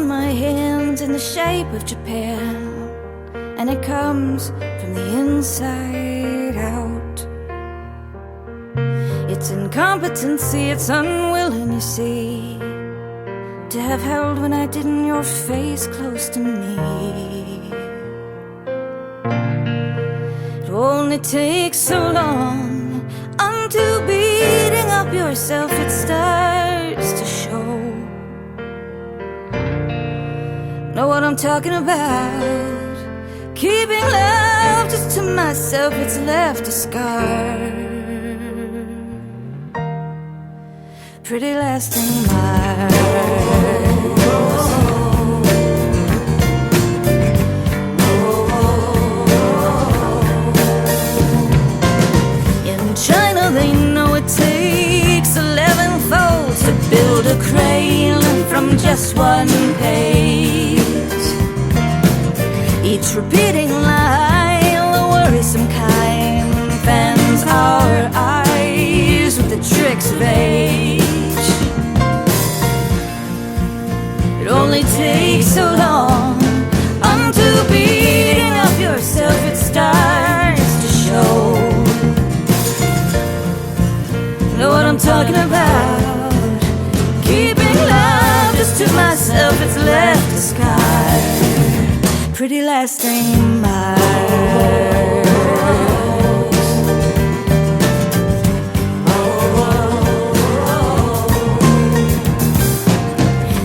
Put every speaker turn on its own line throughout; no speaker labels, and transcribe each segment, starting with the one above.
on my hands in the shape of Japan, and it comes from the inside out. It's incompetency, it's unwilling, you see, to have held when I didn't your face close to me. It only takes so long unto beating up yourself, it starts to show. Know what I'm talking about? Keeping love just to myself, it's left a scar, pretty lasting marks. In China they know it takes 11 folds to build a crane from just one page. Each repeating line, the worrisome kind, fans our eyes with the tricks of age. It only takes so long unto beating up yourself, it starts to show. Know what I'm talking about? Keeping love just to myself, it's left a scar, pretty lasting marks.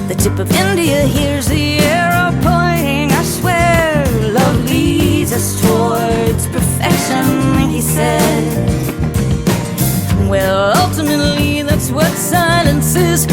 The tip of India hears the arrow pointing. I swear love leads us towards perfection, he said. Well, ultimately that's what silence is.